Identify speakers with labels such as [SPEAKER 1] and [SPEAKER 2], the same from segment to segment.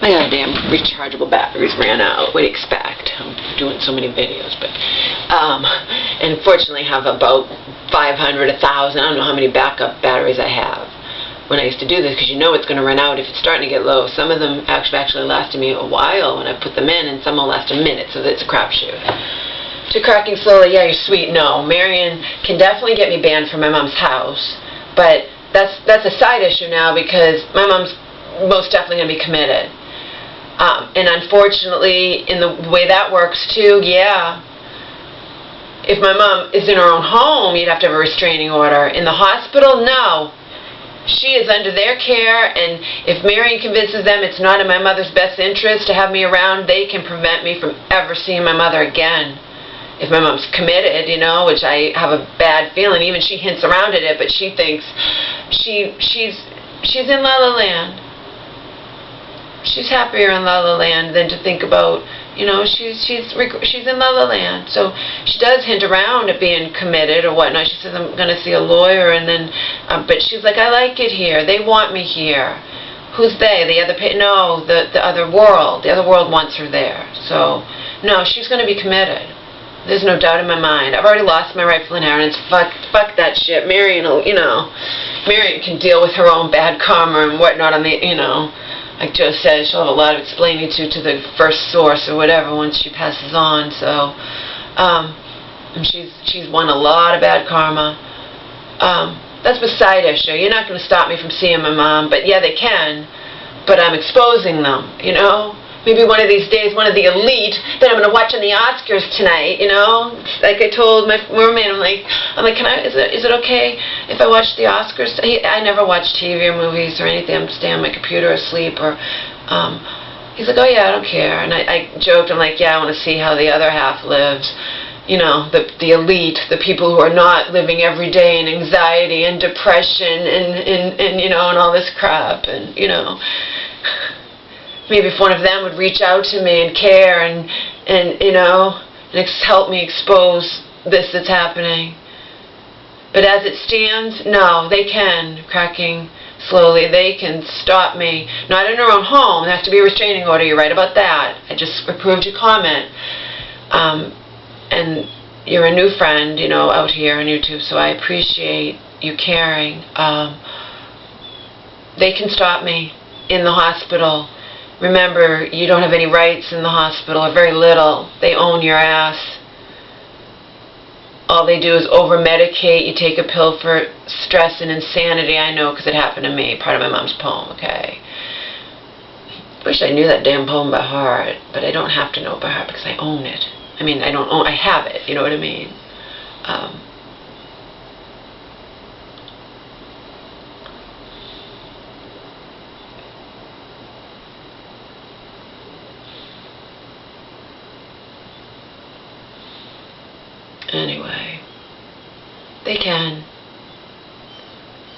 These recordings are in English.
[SPEAKER 1] My goddamn rechargeable batteries ran out. What do you expect? I'm doing so many videos, but and fortunately have about 500, 1,000. I don't know how many backup batteries I have when I used to do this, because you know it's going to run out if it's starting to get low. Some of them actually lasted me a while when I put them in, and some will last a minute, so it's a crapshoot. To cracking slowly, yeah, you're sweet. No, Marion can definitely get me banned from my mom's house, but that's a side issue now because my mom's most definitely going to be committed. And unfortunately, in the way that works too, yeah, if my mom is in her own home, you'd have to have a restraining order. In the hospital, no. She is under their care, and if Marion convinces them it's not in my mother's best interest to have me around, they can prevent me from ever seeing my mother again. If my mom's committed, you know, which I have a bad feeling, even she hints around at it, but she thinks she's in La La Land. She's happier in La La Land than to think about, you know, she's in La La Land. So she does hint around at being committed or whatnot. She says, I'm going to see a lawyer, and then, but she's like, I like it here. They want me here. Who's they? The other, no, the other world. The other world wants her there. So, no, she's going to be committed. There's no doubt in my mind. I've already lost my rightful inheritance. Fuck that shit. Marion, you know, Marion can deal with her own bad karma and whatnot on the, you know, like Joe said, she'll have a lot of explaining to the first source or whatever once she passes on. So, and she's won a lot of bad karma. That's a side issue. You're not going to stop me from seeing my mom, but yeah, they can. But I'm exposing them, you know. Maybe one of these days, one of the elite that I'm going to watch on the Oscars tonight, you know. Like I told my roommate, I'm like, is it okay if I watch the Oscars? I never watch TV or movies or anything. I'm staying on my computer asleep. Or, he's like, oh yeah, I don't care. And I joked, I'm like, yeah, I want to see how the other half lives. You know, the elite, the people who are not living every day in anxiety and depression and you know, and all this crap, and you know. Maybe if one of them would reach out to me and care and you know, and help me expose this that's happening. But as it stands, no, they can, cracking slowly, they can stop me. Not in her own home. There has to be a restraining order. You're right about that. I just approved your comment. And you're a new friend, you know, out here on YouTube, so I appreciate you caring. They can stop me in the hospital. Remember, you don't have any rights in the hospital, or very little. They own your ass. All they do is over-medicate. You take a pill for stress and insanity. I know because it happened to me. Part of my mom's poem, okay? Wish I knew that damn poem by heart, but I don't have to know it by heart because I own it. I mean, I have it, you know what I mean? Anyway, they can.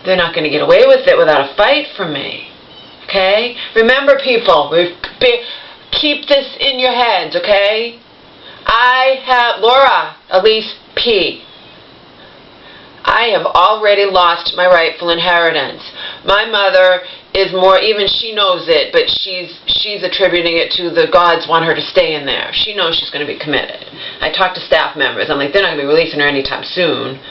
[SPEAKER 1] They're not going to get away with it without a fight from me. Okay? Remember, people, keep this in your heads, okay? I have, Laura, Elise P. I have already lost my rightful inheritance. My mother is more, even she knows it, but she's attributing it to the gods want her to stay in there. She knows she's going to be committed. I talked to staff members. I'm like, they're not going to be releasing her anytime soon.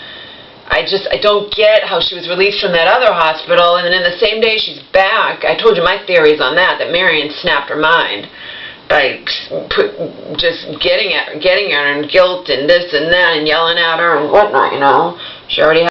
[SPEAKER 1] I don't get how she was released from that other hospital, and then in the same day she's back. I told you my theories on that Marion snapped her mind by just getting at her and guilt and this and that and yelling at her and whatnot, you know. She already